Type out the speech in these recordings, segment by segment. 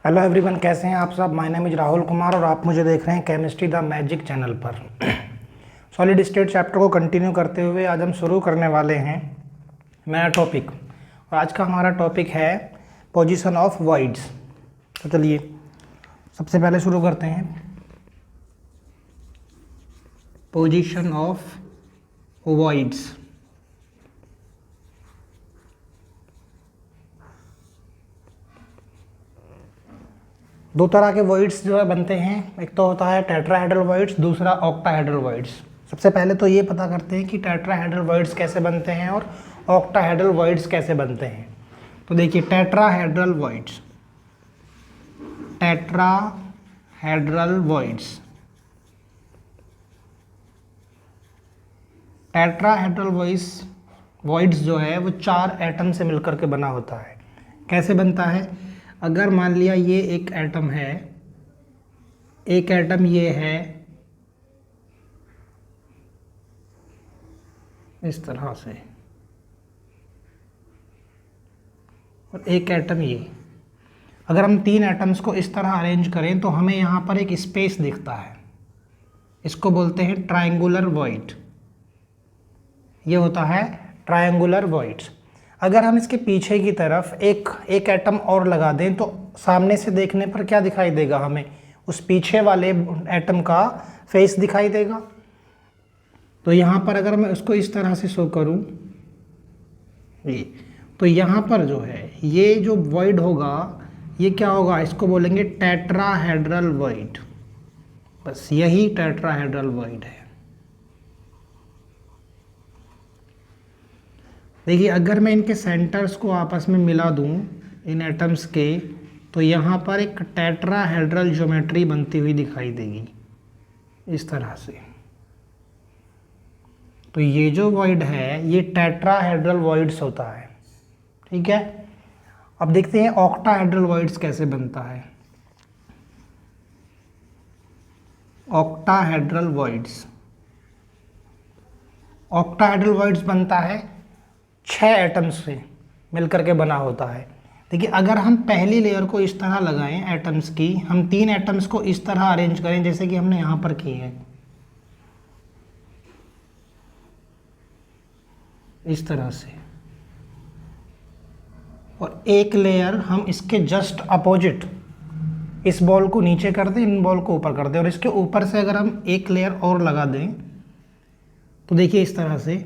Hello everyone, कैसे हैं आप सब। My name is Rahul Kumar और आप मुझे देख रहे हैं केमिस्ट्री द मैजिक चैनल पर। सॉलिड स्टेट चैप्टर को कंटिन्यू करते हुए आज हम शुरू करने वाले हैं नया टॉपिक। और आज का हमारा टॉपिक है पोजीशन ऑफ वॉइड्स। तो चलिए सबसे पहले शुरू करते हैं। Position of voids. दो तरह के वॉइड्स जो है बनते हैं। एक तो होता है टेट्राहेड्रल वॉइड्स, दूसरा ऑक्टाहेड्रल वॉइड्स। सबसे पहले तो ये पता करते हैं कि टेट्राहेड्रल वॉइड्स कैसे बनते हैं और ऑक्टाहेड्रल वॉइड्स कैसे बनते हैं। तो देखिए tetrahedral voids, tetrahedral voids, tetrahedral voids जो है वो 4 एटम से मिलकर के बना होता है। कैसे बनता है? अगर मान लिया ये एक एटम है, एक एटम ये है इस तरह से, और एक एटम ये। अगर हम 3 एटम्स को इस तरह अरेंज करें तो हमें यहाँ पर एक स्पेस दिखता है। इसको बोलते हैं ट्रायंगुलर वॉइड। ये होता है ट्रायंगुलर वॉइड्स। अगर हम इसके पीछे की तरफ एक एटम और लगा दें तो सामने से देखने पर क्या दिखाई देगा? हमें उस पीछे वाले एटम का फेस दिखाई देगा। तो यहाँ पर अगर मैं उसको इस तरह से शो करूँ ये, तो यहाँ पर जो है ये जो वॉइड होगा ये क्या होगा? इसको बोलेंगे टेट्राहेड्रल वॉइड। बस यही टेट्राहेड्रल वॉइड है। देखिए अगर मैं इनके सेंटर्स को आपस में मिला दूं इन एटम्स के, तो यहाँ पर एक टेट्राहेड्रल ज्योमेट्री बनती हुई दिखाई देगी इस तरह से। तो ये जो वॉइड है ये टेट्राहेड्रल वॉइड्स होता है। ठीक है, अब देखते हैं ऑक्टाहेड्रल वॉइड्स कैसे बनता है। ऑक्टाहेड्रल वॉइड्स, ऑक्टाहेड्रल वॉइड्स बनता है 6 एटम्स से मिलकर के बना होता है। देखिए अगर हम पहली लेयर को इस तरह लगाएं एटम्स की, हम 3 एटम्स को इस तरह अरेंज करें जैसे कि हमने यहाँ पर किए हैं इस तरह से, और एक लेयर हम इसके जस्ट अपोजिट इस बॉल को नीचे कर दें, इन बॉल को ऊपर कर दें, और इसके ऊपर से अगर हम एक लेयर और लगा दें तो देखिए इस तरह से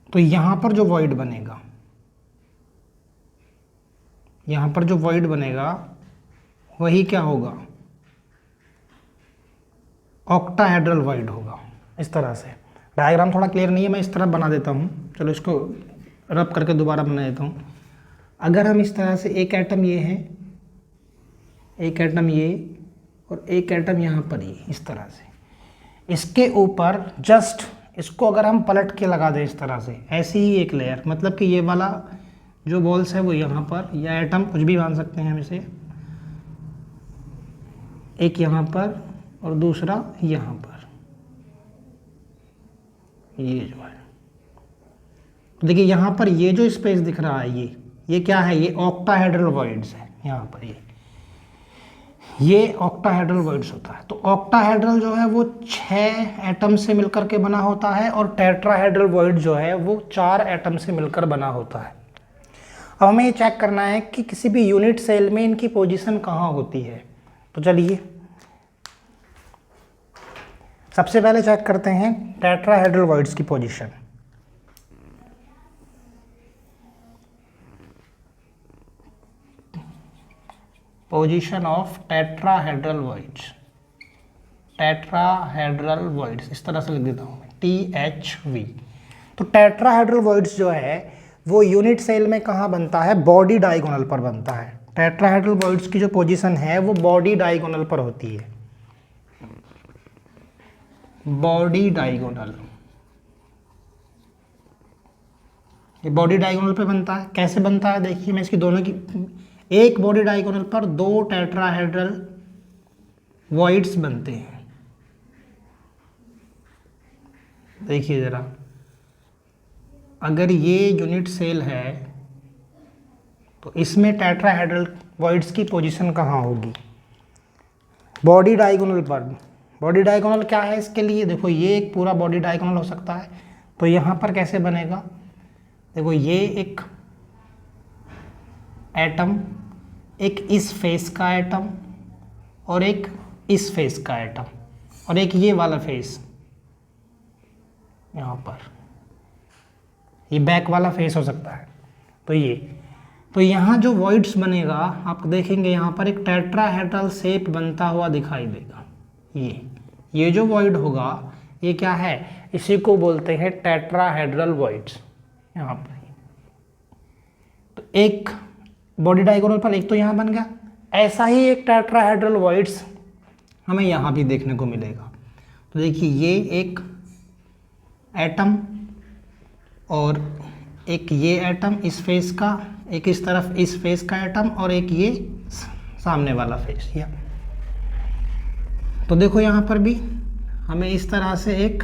तो यहाँ पर जो वॉइड बनेगा, यहाँ पर जो वॉइड बनेगा वही क्या होगा? ऑक्टाहेड्रल वॉइड होगा। इस तरह से डायग्राम थोड़ा क्लियर नहीं है, मैं इस तरह बना देता हूँ। चलो इसको रब करके दोबारा बना देता हूँ। अगर हम इस तरह से एक एटम ये है, एक एटम ये, और एक एटम यहाँ पर ये, इस तरह से इसके ऊपर जस्ट इसको अगर हम पलट के लगा दें इस तरह से, ऐसी ही एक लेयर, मतलब कि ये वाला जो बॉल्स है वो यहाँ पर, या एटम कुछ भी मान सकते हैं हम इसे, एक यहाँ पर और दूसरा यहाँ पर, ये जो है देखिए यहाँ पर ये जो स्पेस दिख रहा है ये क्या है? ये ऑक्टाहेड्रल वॉइड्स है। यहाँ पर ये ऑक्टाहेड्रल वॉइड्स होता है। तो ऑक्टाहेड्रल जो है वो 6 एटम से मिलकर के बना होता है, और टेट्राहेड्रल वॉइड जो है वो 4 एटम से मिलकर बना होता है। अब हमें ये चेक करना है कि किसी भी यूनिट सेल में इनकी पोजीशन कहाँ होती है। तो चलिए सबसे पहले चेक करते हैं टेट्राहेड्रल वॉइड्स की position. Position of tetrahedral voids, tetrahedral voids इस तरह से लिख देता हूँ मैं, THV। तो टेट्राहेड्रल वॉइड्स जो है वो यूनिट सेल में कहाँ बनता है? बॉडी डायगोनल पर बनता है। टेट्राहेड्रल वॉइड्स की जो पोजीशन है वो बॉडी डायगोनल पर होती है। बॉडी डायगोनल, ये बॉडी डायगोनल पे बनता है। कैसे बनता है? देखिए मैं इसकी दोनों की, एक बॉडी डायगोनल पर 2 टेट्राहेड्रल वॉइड्स बनते हैं। देखिए ज़रा, अगर ये यूनिट सेल है तो इसमें टेट्राहेड्रल वॉइड्स की पोजीशन कहाँ होगी? बॉडी डायगोनल पर। बॉडी डायगोनल क्या है इसके लिए? देखो ये एक पूरा बॉडी डायगोनल हो सकता है, तो यहाँ पर कैसे बनेगा? देखो ये एक एटम, एक इस फेस का एटम और एक इस फेस का एटम और एक ये वाला फेस यहाँ पर, ये बैक वाला फेस हो सकता है। तो यहाँ जो वॉइड्स बनेगा आप देखेंगे यहाँ पर एक टेट्राहेड्रल शेप बनता हुआ दिखाई देगा। ये जो वॉइड होगा ये क्या है? इसी को बोलते हैं टेट्राहेड्रल वॉइड्स। यहाँ पर तो एक बॉडी डायगोनल पर एक तो यहाँ बन गया, ऐसा ही एक टेट्राहेड्रल वॉइड्स हमें यहाँ भी देखने को मिलेगा। तो देखिए ये एक एटम और एक ये एटम इस फेस का, एक इस तरफ इस फेस का एटम और एक ये सामने वाला फेस। या तो देखो यहाँ पर भी हमें इस तरह से एक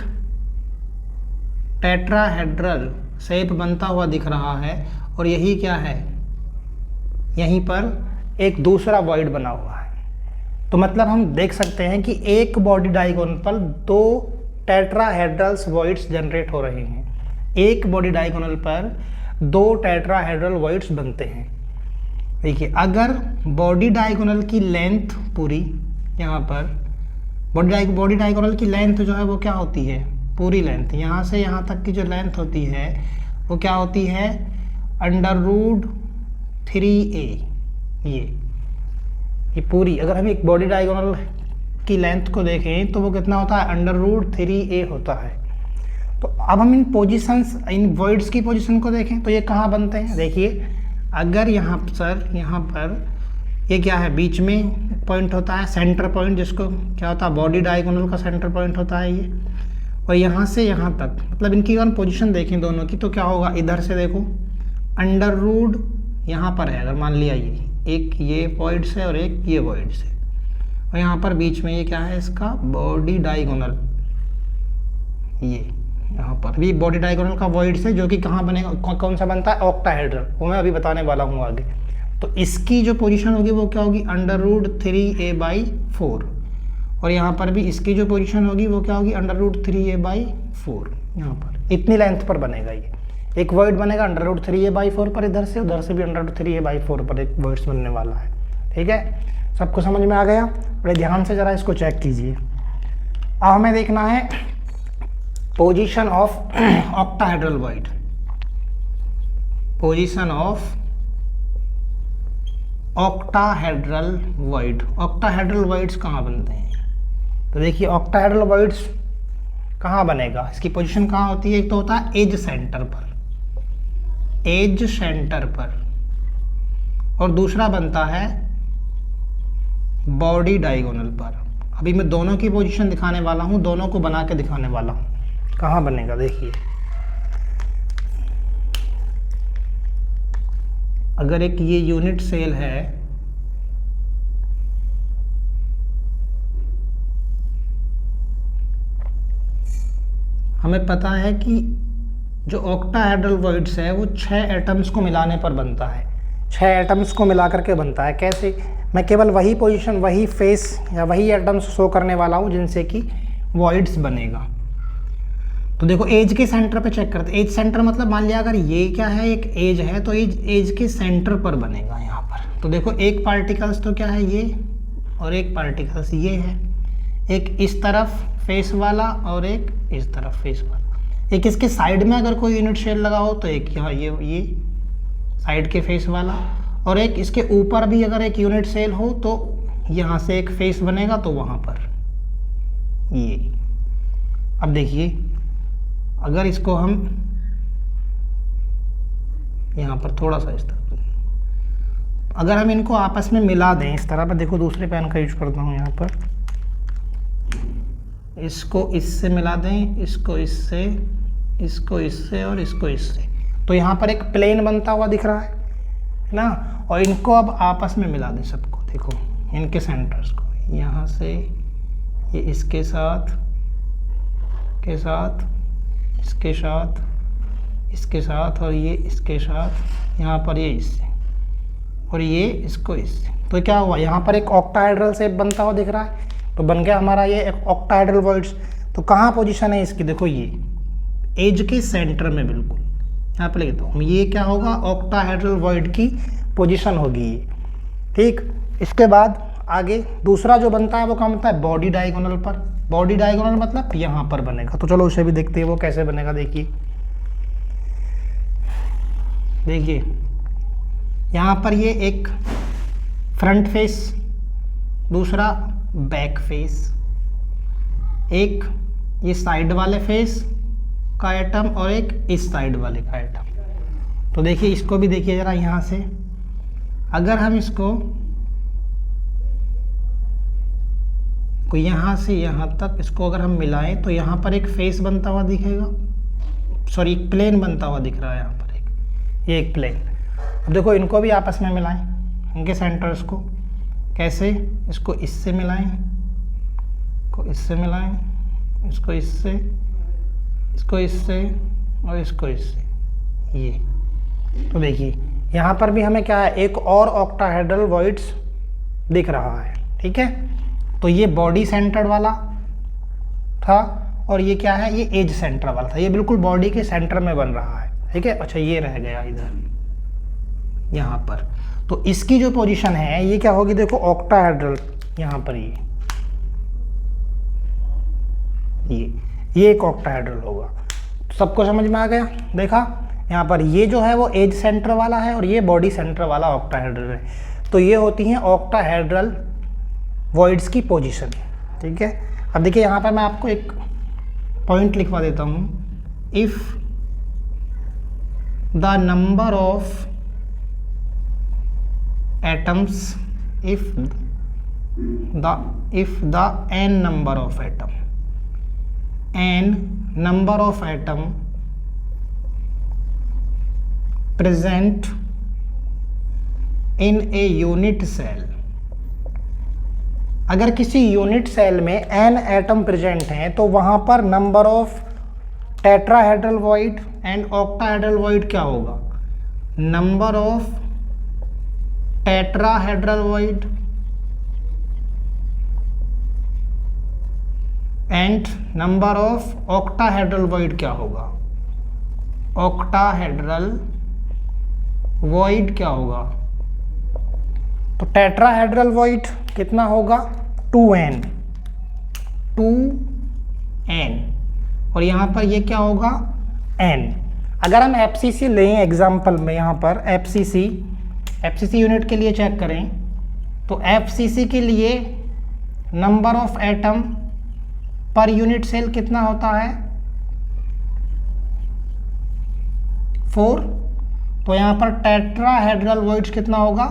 टेट्राहेड्रल शेप बनता हुआ दिख रहा है और यही क्या है? यहीं पर एक दूसरा वॉइड बना हुआ है। तो मतलब हम देख सकते हैं कि एक बॉडी डायगोनल पर दो टेट्राहेड्रल्स वॉइड्स जनरेट हो रहे हैं। एक बॉडी डायगोनल पर दो टेट्राहेड्रल वॉइड्स बनते हैं। देखिए अगर बॉडी डायगोनल की लेंथ पूरी, यहाँ पर बॉडी डायगोनल की लेंथ जो है वो क्या होती है? पूरी लेंथ, यहाँ से यहाँ तक की जो लेंथ होती है वो क्या होती है? √3a। ये पूरी, अगर हम एक बॉडी डायगोनल की लेंथ को देखें तो वो कितना होता है? √3a होता है। तो अब हम इन पोजीशंस, इन वॉइड्स की पोजीशन को देखें तो ये कहाँ बनते हैं? देखिए अगर यहाँ पर ये क्या है? बीच में पॉइंट होता है सेंटर पॉइंट, जिसको क्या होता है? बॉडी डायगोनल का सेंटर पॉइंट होता है ये। और यहाँ से यहाँ तक, मतलब इनकी अगर पोजीशन देखें दोनों की तो क्या होगा? इधर से देखो √ यहाँ पर है, अगर मान लिया ये एक ये वॉइड से और एक ये वॉइड से, और यहाँ पर बीच में ये क्या है? इसका बॉडी डायगोनल। ये यहाँ पर भी बॉडी डायगोनल का वॉइड से, जो कि कहाँ बनेगा? कौन सा बनता है? ऑक्टाहेड्रल। वो मैं अभी बताने वाला हूँ आगे। तो इसकी जो पोजीशन होगी वो क्या होगी? √3a/4। और यहाँ पर भी इसकी जो पोजीशन होगी वो क्या होगी? √3a/4। यहाँ पर इतनी लेंथ पर बनेगा ये एक वॉइड बनेगा √3a/4 पर, इधर से उधर से भी √3a/4 पर एक वॉइड्स बनने वाला है। ठीक है, सबको समझ में आ गया? बड़े ध्यान से ज़रा इसको चेक कीजिए। अब हमें देखना है position of octahedral void. Position of octahedral void. Octahedral voids कहाँ बनते हैं? तो देखिए ऑक्टाहेड्रल वॉइड्स कहाँ बनेगा? इसकी पोजीशन कहाँ होती है? एक तो होता है एज सेंटर पर, एज सेंटर पर, और दूसरा बनता है बॉडी डायगोनल पर। अभी मैं दोनों की पोजीशन दिखाने वाला हूँ, दोनों को बना के दिखाने वाला हूँ। कहाँ बनेगा? देखिए अगर एक ये यूनिट सेल है, हमें पता है कि जो ऑक्टाहेड्रल वॉइड्स है वो 6 एटम्स को मिलाने पर बनता है। 6 एटम्स को मिला करके बनता है। कैसे? मैं केवल वही पोजीशन, वही फेस या वही एटम्स शो करने वाला हूँ जिनसे कि वॉइड्स बनेगा। तो देखो एज के सेंटर पे चेक करते हैं। एज सेंटर मतलब मान लिया अगर ये क्या है? एक एज है, तो एज के सेंटर पर बनेगा यहाँ पर। तो देखो एक पार्टिकल्स तो क्या है? ये, और एक पार्टिकल्स ये है। एक इस तरफ फेस वाला और एक इस तरफ फेस वाला। एक इसके साइड में अगर कोई यूनिट शेल लगा हो तो एक यहाँ ये साइड के फेस वाला, और एक इसके ऊपर भी अगर एक यूनिट सेल हो तो यहाँ से एक फेस बनेगा, तो वहाँ पर ये। अब देखिए अगर इसको हम यहाँ पर थोड़ा सा इस तरह, अगर हम इनको आपस में मिला दें इस तरह पर, देखो दूसरे पेन का यूज करता हूँ यहाँ पर, इसको इससे मिला दें, इसको इससे, इसको इससे और इसको इससे, तो यहाँ पर एक प्लेन बनता हुआ दिख रहा है ना। और इनको अब आपस में मिला दें सबको, देखो इनके सेंटर्स को, यहाँ से ये इसके साथ के साथ इसके साथ, इसके साथ, और ये इसके साथ, यहाँ पर ये इससे, और ये इसको इससे। तो क्या हुआ, यहाँ पर एक ऑक्टाहेड्रल शेप बनता हुआ दिख रहा है, तो बन गया हमारा ये एक ऑक्टाहेड्रल वॉइड्स। तो कहाँ पोजीशन है इसकी, देखो ये एज के सेंटर में बिल्कुल, यहाँ पर लिखता हूँ, ये क्या होगा, ऑक्टाहेड्रल वॉइड की पोजीशन होगी ये। ठीक, इसके बाद आगे दूसरा जो बनता है वो कहाँ बनता है, बॉडी डायगोनल पर। बॉडी डायगोनल मतलब यहाँ पर बनेगा। तो चलो उसे भी देखते हैं वो कैसे बनेगा। देखिए देखिए यहाँ पर ये एक फ्रंट फेस, दूसरा बैक फेस, एक ये साइड वाले फेस का एटम और एक इस साइड वाले का एटम। तो देखिए इसको भी देखिए जरा, यहाँ से अगर हम इसको यहाँ से यहाँ तक इसको अगर हम मिलाएं तो यहाँ पर एक फेस बनता हुआ दिखेगा, सॉरी एक प्लेन बनता हुआ दिख रहा है यहाँ पर एक, ये एक प्लेन। अब देखो इनको भी आपस में मिलाएं, इनके सेंटर्स को कैसे, इसको इससे मिलाएं, को इससे मिलाएं, इसको इससे, इसको इससे और इसको इससे, ये। तो देखिए यहाँ पर भी हमें क्या है, एक और ऑक्टाहेड्रल वॉइड्स दिख रहा है। ठीक है, तो ये बॉडी सेंटर्ड वाला था और ये क्या है, ये एज सेंटर वाला था। ये बिल्कुल बॉडी के सेंटर में बन रहा है। ठीक है, अच्छा ये रह गया इधर यहाँ पर। तो इसकी जो पोजीशन है ये क्या होगी, देखो ऑक्टाहेड्रल, यहाँ पर ये एक ऑक्टाहेड्रल होगा। सबको समझ में आ गया। देखा यहाँ पर ये जो है वो एज सेंटर वाला है और ये बॉडी सेंटर वाला ऑक्टाहेड्रल है। तो ये होती हैं ऑक्टाहेड्रल वॉइड्स की पोजीशन। ठीक है, अब देखिए यहाँ पर मैं आपको एक पॉइंट लिखवा देता हूँ। If the number of atoms, if the n number of atom, n number of atom present in a unit cell, अगर किसी यूनिट सेल में n एटम प्रेजेंट हैं तो वहां पर number of tetrahedral void and octahedral void क्या होगा, number of tetrahedral void and number of octahedral void क्या होगा, ऑक्टाहेड्रल वॉइड क्या होगा। तो टेट्राहेड्रल वॉइड कितना होगा, 2n, और यहाँ पर ये क्या होगा, n। अगर हम FCC लें एग्जाम्पल में, यहाँ पर FCC यूनिट के लिए चेक करें तो FCC के लिए number of atom per unit cell कितना होता है, 4। तो यहाँ पर टेट्राहेड्रल वॉइड्स कितना होगा,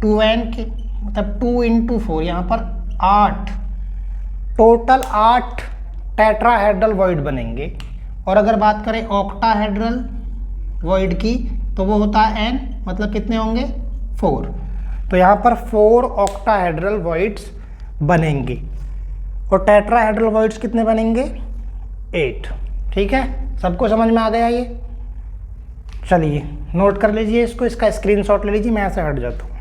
2n के मतलब 2 × 4, यहाँ पर 8, टोटल 8 टेट्राहेड्रल वॉइड बनेंगे। और अगर बात करें ऑक्टाहेड्रल वॉइड की तो वो होता है n, मतलब कितने होंगे, 4। तो यहाँ पर 4 ऑक्टाहेड्रल वॉइड्स बनेंगे और टेट्राहेड्रल वॉइड्स कितने बनेंगे, 8। ठीक है, सबको समझ में आ गया ये। चलिए नोट कर लीजिए इसको, इसका स्क्रीनशॉट ले लीजिए, मैं ऐसे हट जाता हूँ।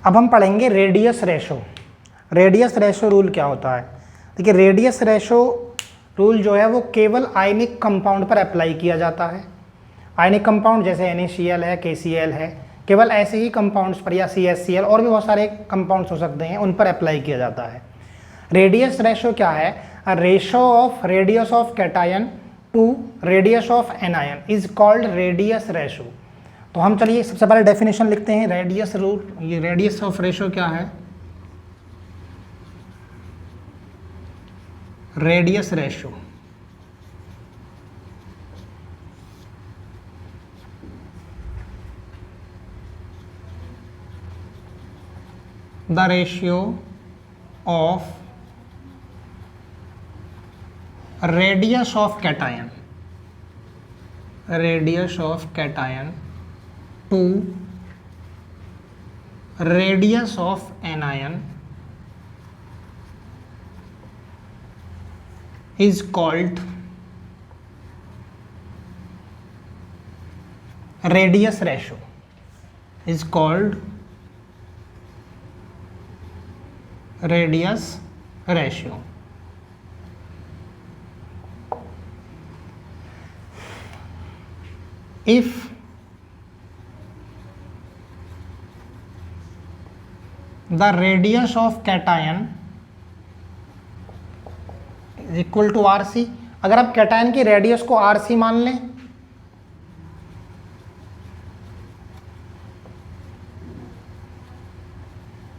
अब हम पढ़ेंगे radius ratio. Radius ratio rule क्या होता है। देखिए रेडियस रेशो रूल जो है वो केवल आयनिक कंपाउंड पर अप्लाई किया जाता है। आयनिक कंपाउंड जैसे NaCl है, KCl है, केवल ऐसे ही कंपाउंड्स पर, या CHCl और भी बहुत सारे कंपाउंड्स हो सकते हैं, उन पर अप्लाई किया जाता है। रेडियस रेशो क्या है, a ratio of radius of cation to radius of anion is called radius ratio. तो हम चलिए सबसे पहले डेफिनेशन लिखते हैं रेडियस रूल। ये रेडियस ऑफ रेशो क्या है, radius ratio the ratio of radius of cation to radius of anion is called radius ratio, is called radius ratio. If the radius of cation is equal to RC, अगर आप cation की radius को RC मान लें,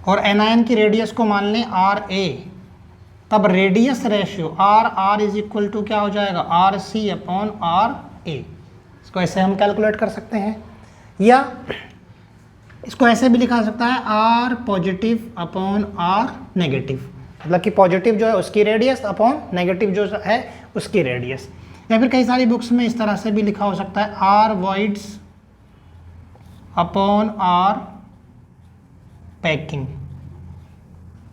और anion की radius को मान लें RA, तब radius ratio RR is equal to क्या हो जाएगा, RC अपॉन RA। इसको ऐसे हम कैलकुलेट कर सकते हैं, या इसको ऐसे भी लिखा सकता है R positive upon R negative, मतलब कि पॉजिटिव जो है उसकी रेडियस अपॉन नेगेटिव जो है उसकी रेडियस। या फिर कई सारी बुक्स में इस तरह से भी लिखा हो सकता है R voids upon R packing.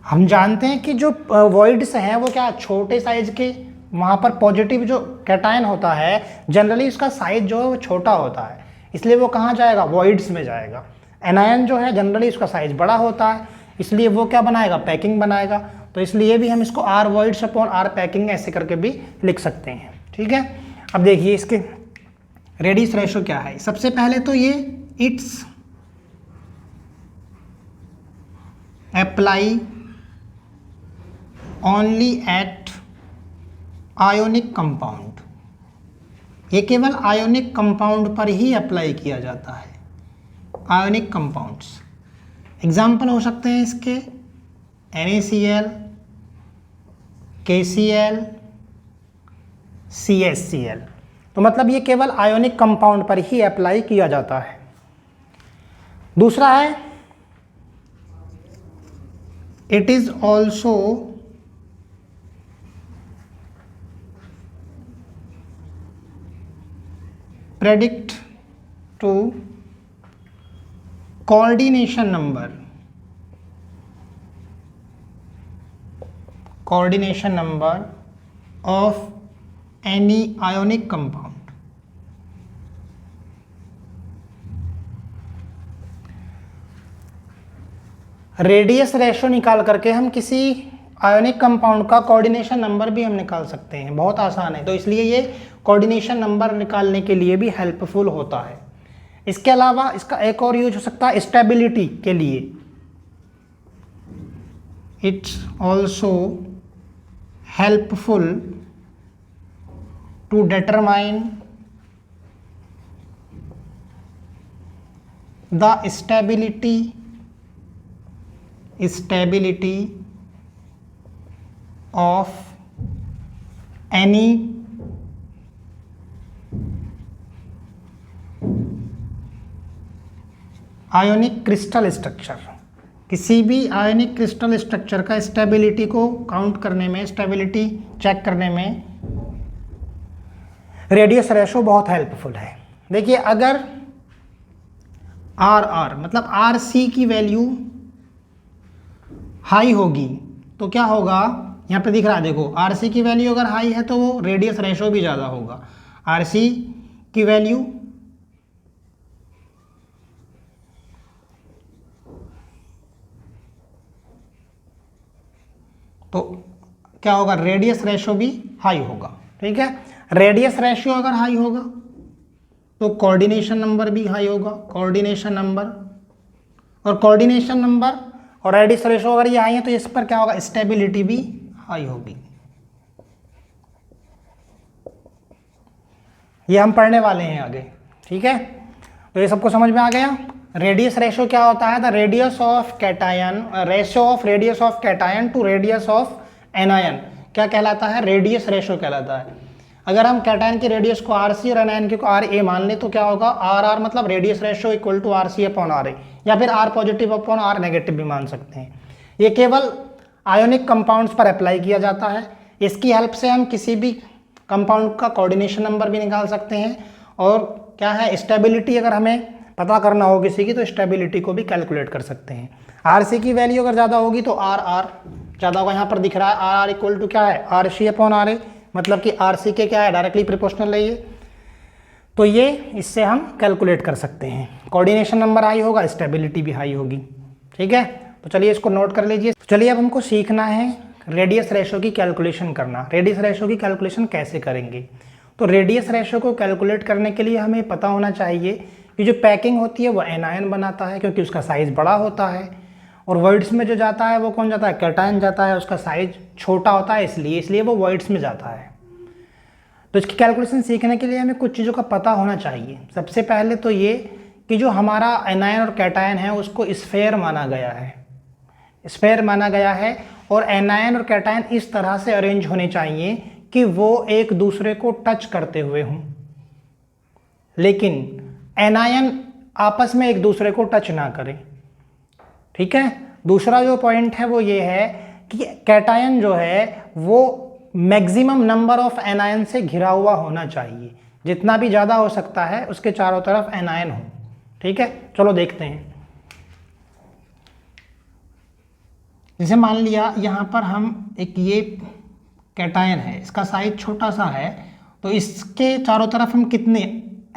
हम जानते हैं कि जो वॉइड्स हैं वो क्या छोटे साइज के, वहाँ पर पॉजिटिव जो कैटायन होता है जनरली उसका साइज जो है वो छोटा होता है, इसलिए वो कहाँ जाएगा, वॉइड्स में जाएगा। एनायन जो है जनरली उसका साइज बड़ा होता है, इसलिए वो क्या बनाएगा, पैकिंग बनाएगा। तो इसलिए भी हम इसको R voids upon R packing ऐसे करके भी लिख सकते हैं। ठीक है, अब देखिए इसके रेडियस रेशो क्या है। सबसे पहले तो ये it's apply only at ionic compound, ये केवल आयोनिक कंपाउंड पर ही अप्लाई किया जाता है, आयोनिक कंपाउंड्स। एग्जाम्पल हो सकते हैं इसके NaCl, KCl, CHCl। तो मतलब ये केवल आयोनिक कंपाउंड पर ही अप्लाई किया जाता है। दूसरा है it is also predict to coordination number, coordination number of any ionic compound। Radius ratio निकाल करके हम किसी आयोनिक कंपाउंड का कोऑर्डिनेशन नंबर भी हम निकाल सकते हैं, बहुत आसान है। तो इसलिए ये कोऑर्डिनेशन नंबर निकालने के लिए भी हेल्पफुल होता है। इसके अलावा इसका एक और यूज हो सकता है स्टेबिलिटी के लिए, it's also helpful to determine the stability of any ionic crystal structure। किसी भी आयनिक क्रिस्टल स्ट्रक्चर का स्टेबिलिटी को काउंट करने में, स्टेबिलिटी चेक करने में रेडियस रेशो बहुत हेल्पफुल है। देखिए अगर RR मतलब RC की वैल्यू हाई होगी तो क्या होगा, यहाँ पे दिख रहा है देखो, RC की वैल्यू अगर हाई है तो वो रेडियस रेशो भी ज़्यादा होगा। RC की वैल्यू तो क्या होगा, रेडियस रेशो भी हाई होगा। ठीक है, रेडियस रेशियो अगर हाई होगा तो कोऑर्डिनेशन नंबर भी हाई होगा, कोऑर्डिनेशन नंबर, और कोऑर्डिनेशन नंबर और रेडियस रेशो अगर ये हाई है तो इस पर क्या होगा, स्टेबिलिटी भी हाई होगी। ये हम पढ़ने वाले हैं आगे। ठीक है, तो ये सबको समझ में आ गया। रेडियस रेशो क्या होता है, the radius of cation, ratio of radius of cation to radius of anion क्या कहलाता है, रेडियस रेशो कहलाता है। अगर हम कैटायन की रेडियस को RC और एनायन की को RA मान ले तो क्या होगा, RR मतलब radius ratio equal to RC upon RA, या फिर R positive upon R negative भी मान सकते हैं। ये केवल आयोनिक कंपाउंड्स पर अप्लाई किया जाता है। इसकी हेल्प से हम किसी भी कंपाउंड का कोऑर्डिनेशन नंबर भी निकाल सकते हैं, और क्या है, स्टेबिलिटी अगर हमें पता करना हो किसी की तो स्टेबिलिटी को भी कैलकुलेट कर सकते हैं। RC की वैल्यू अगर ज़्यादा होगी तो RR ज़्यादा होगा, यहाँ पर दिख रहा है RR इक्वल टू क्या है, RC अपॉन RA, मतलब कि आर सी के क्या है, डायरेक्टली प्रोपोर्शनल है ये। तो ये इससे हम कैलकुलेट कर सकते हैं। कोऑर्डिनेशन नंबर हाई होगा, स्टेबिलिटी भी हाई होगी। ठीक है, तो चलिए इसको नोट कर लीजिए। तो चलिए अब हमको सीखना है रेडियस रेशो की कैलकुलेशन करना। रेडियस रेशो की कैलकुलेशन कैसे करेंगे? तो रेडियस रेशो को कैलकुलेट करने के लिए हमें पता होना चाहिए कि जो पैकिंग होती है वो एनायन बनाता है, क्योंकि उसका साइज़ बड़ा होता है। और वॉइड्स में जो जाता है वो कौन जाता है, कैटायन जाता है, उसका साइज छोटा होता है, इसलिए वो वॉइड्स में जाता है। तो इसकी कैलकुलेशन सीखने के लिए हमें कुछ चीज़ों का पता होना चाहिए। सबसे पहले तो ये कि जो हमारा एनायन और कैटायन है उसको स्फेयर माना गया है, स्फेयर माना गया है। और एनायन और कैटायन इस तरह से अरेंज होने चाहिए कि वो एक दूसरे को टच करते हुए हों, लेकिन एनायन आपस में एक दूसरे को टच ना करें। ठीक है, दूसरा जो पॉइंट है वो ये है कि कैटायन जो है वो मैक्सिमम नंबर ऑफ एनायन से घिरा हुआ होना चाहिए, जितना भी ज़्यादा हो सकता है उसके चारों तरफ एनायन हो। ठीक है, चलो देखते हैं। जैसे मान लिया यहाँ पर हम एक ये कैटायन है, इसका साइज छोटा सा है, तो इसके चारों तरफ हम कितने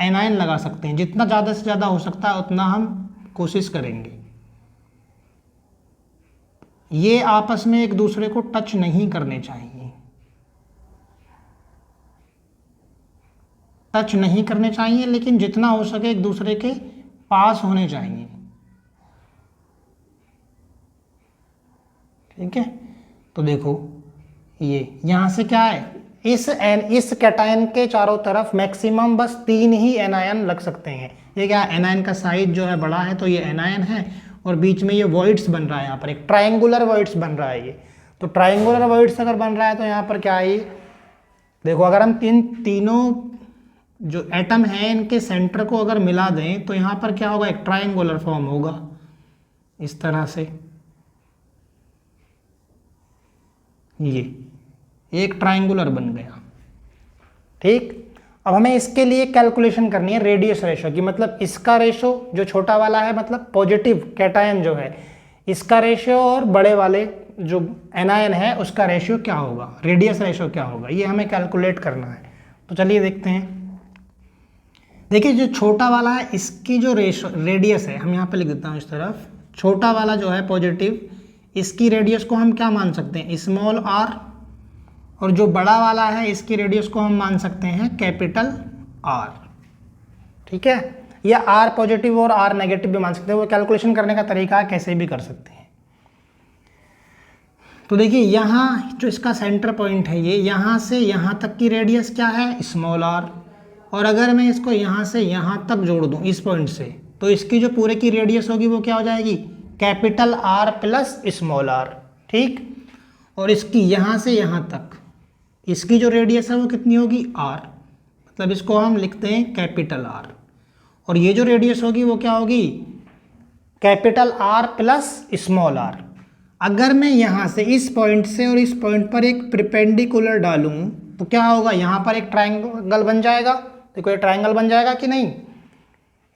एनायन लगा सकते हैं? जितना ज़्यादा से ज़्यादा हो सकता है उतना हम कोशिश करेंगे। ये आपस में एक दूसरे को टच नहीं करने चाहिए, टच नहीं करने चाहिए, लेकिन जितना हो सके एक दूसरे के पास होने चाहिए। ठीक है, तो देखो ये यहाँ से क्या है, इस कैटायन के चारों तरफ मैक्सिमम बस 3 ही एनायन लग सकते हैं। ये क्या, एनायन का साइज जो है बड़ा है, तो ये एनायन है, और बीच में ये वॉइड्स बन रहा है, यहाँ पर एक ट्रायंगुलर वॉइड्स बन रहा है ये। तो ट्रायंगुलर वॉइड्स अगर बन रहा है तो यहाँ पर क्या है, देखो अगर हम तीनों जो एटम है इनके सेंटर को अगर मिला दें तो यहाँ पर क्या होगा, एक ट्रायंगुलर फॉर्म होगा इस तरह से। ये एक ट्रायंगुलर बन गया। ठीक, अब हमें इसके लिए कैलकुलेशन करनी है रेडियस रेशो की, मतलब इसका रेशो जो छोटा वाला है, मतलब पॉजिटिव कैटायन जो है, इसका रेशियो और बड़े वाले जो एनायन है उसका रेशियो क्या होगा, रेडियस रेशो क्या होगा, ये हमें कैलकुलेट करना है। तो चलिए देखते हैं। देखिए जो छोटा वाला है इसकी जो रेडियस है, हम यहाँ पे लिख देता हूँ इस तरफ, छोटा वाला जो है पॉजिटिव, इसकी रेडियस को हम क्या मान सकते हैं, स्मॉल आर। और जो बड़ा वाला है इसकी रेडियस को हम मान सकते हैं कैपिटल आर। ठीक है, या आर पॉजिटिव और आर नेगेटिव भी मान सकते हैं, वो कैलकुलेशन करने का तरीका कैसे भी कर सकते हैं। तो देखिए यहाँ जो इसका सेंटर पॉइंट है, ये यहाँ से यहाँ तक की रेडियस क्या है, स्मॉल आर। और अगर मैं इसको यहाँ से यहाँ तक जोड़ दूँ इस पॉइंट से, तो इसकी जो पूरे की रेडियस होगी वो क्या हो जाएगी, capital R plus small R. ठीक, और इसकी यहाँ से यहाँ तक इसकी जो रेडियस है वो कितनी होगी, आर, मतलब इसको हम लिखते हैं कैपिटल आर। और ये जो रेडियस होगी वो क्या होगी, capital R plus small R. अगर मैं यहाँ से इस पॉइंट से और इस पॉइंट पर एक परपेंडिकुलर डालूं तो क्या होगा, यहाँ पर एक ट्रायंगल बन जाएगा। देखो ये ट्रायंगल बन जाएगा कि नहीं।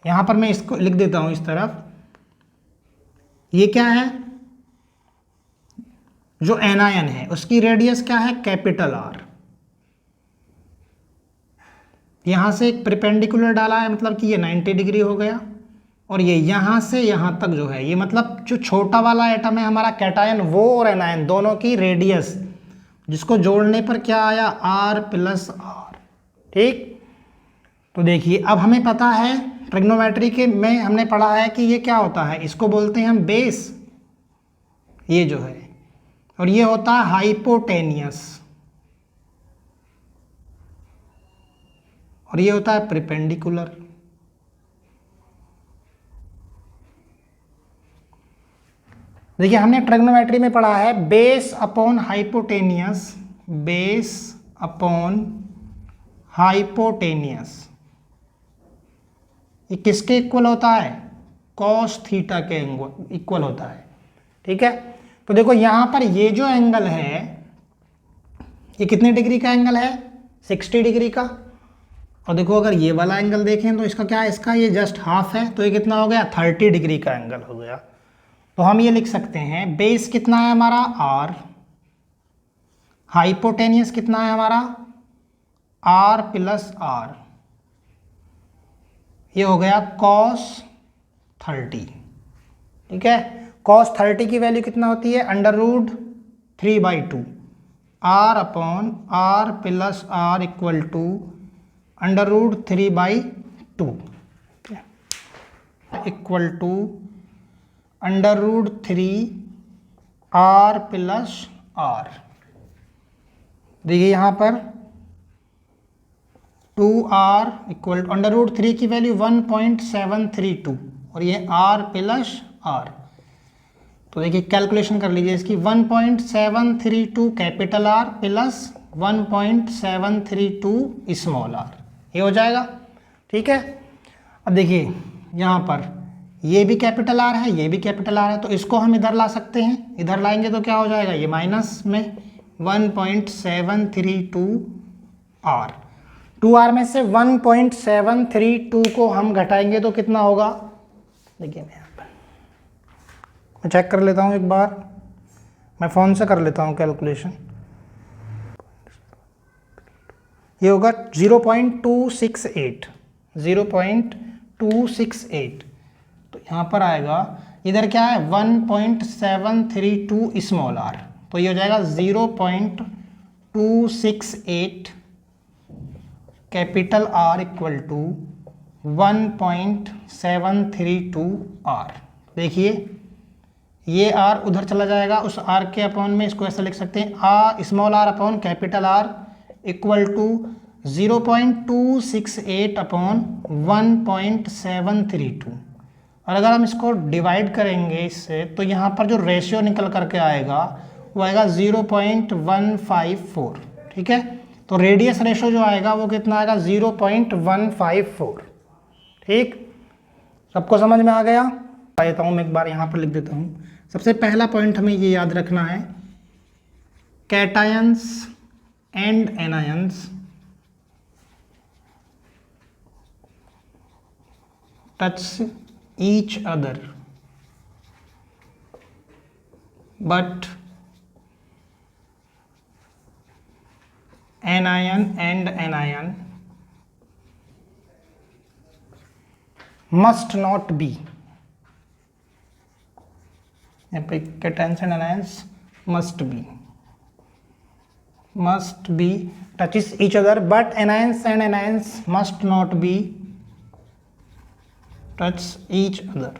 यहाँ पर मैं इसको लिख देता हूँ इस तरफ, ये क्या है, जो एनायन है उसकी रेडियस क्या है, कैपिटल आर। यहाँ से एक परपेंडिकुलर डाला है, मतलब कि ये 90 डिग्री हो गया। और ये यहाँ से यहाँ तक जो है, ये मतलब जो छोटा वाला एटम है हमारा कैटायन, वो और एनायन दोनों की रेडियस, जिसको जोड़ने पर क्या आया, आर प्लस आर। ठीक, तो देखिए अब हमें पता है ट्रिग्नोमेट्री के में हमने पढ़ा है कि ये क्या होता है, इसको बोलते हैं हम बेस, ये जो है, और ये होता है हाइपोटेनियस, और ये होता है परपेंडिकुलर। देखिए हमने ट्रिग्नोमेट्री में पढ़ा है base upon hypotenuse, base upon hypotenuse, ये किसके इक्वल होता है, कॉस थीटा के इक्वल होता है। ठीक है, तो देखो यहाँ पर ये जो एंगल है ये कितने डिग्री का एंगल है, 60 डिग्री का। और देखो अगर ये वाला एंगल देखें तो इसका क्या है, इसका ये जस्ट हाफ है, तो ये कितना हो गया, 30 डिग्री का एंगल हो गया। तो हम ये लिख सकते हैं बेस कितना है हमारा, आर, हाइपोटेनियस कितना है हमारा, आर प्लस आर, ये हो गया cos 30। ठीक है, cos 30 की वैल्यू कितना होती है, √3/2 R upon R plus R equal to √3/2 equal to √3 R plus R. देखिए यहाँ पर 2r इक्वल टू √3 की वैल्यू 1.732 और ये r प्लस आर। तो देखिए कैलकुलेशन कर लीजिए इसकी, 1.732 capital R plus 1.732 small r, ये हो जाएगा। ठीक है, अब देखिए यहाँ पर ये भी कैपिटल R है, ये भी कैपिटल R है, तो इसको हम इधर ला सकते हैं। इधर लाएंगे तो क्या हो जाएगा, ये माइनस में 1.732 R, 2R में से 1.732 को हम घटाएंगे तो कितना होगा, देखिए मैं चेक कर लेता हूँ एक बार, मैं फ़ोन से कर लेता हूँ कैलकुलेशन। ये होगा 0.268, 0.268। तो यहाँ पर आएगा, इधर क्या है 1.732 स्मॉल r, तो ये हो जाएगा 0.268 capital R equal to 1.732 r। देखिए ये r उधर चला जाएगा, उस r के अपॉन में इसको ऐसा लिख सकते हैं, small r upon capital R equal to 0.268 upon 1.732। और अगर हम इसको डिवाइड करेंगे इससे, तो यहाँ पर जो रेशियो निकल करके आएगा वो आएगा 0.154। ठीक है, तो रेडियस रेशियो जो आएगा वो कितना आएगा, 0.154। ठीक, सबको समझ में आ गया। देता हूँ मैं एक बार यहाँ पर लिख देता हूँ। सबसे पहला पॉइंट हमें ये याद रखना है, cations and anions touch each other but anion and anion must not be, यहाँ पे cations and anions must be touches each other but anions and anions must not be touch each other.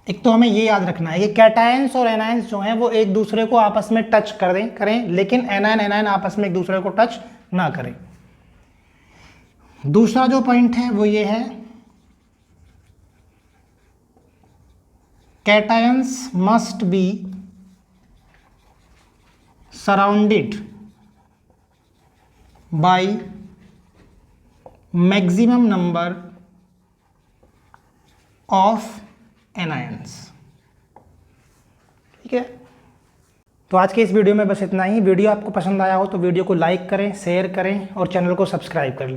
एक तो हमें ये याद रखना है कि कैटायंस और एनायंस जो हैं वो एक दूसरे को आपस में टच करें, लेकिन एनायन एनायन आपस में एक दूसरे को टच ना करें। दूसरा जो पॉइंट है वो ये है, cations must be surrounded by maximum number of anions. ठीक है, तो आज के इस वीडियो में बस इतना ही। वीडियो आपको पसंद आया हो तो वीडियो को लाइक करें, शेयर करें और चैनल को सब्सक्राइब कर लें।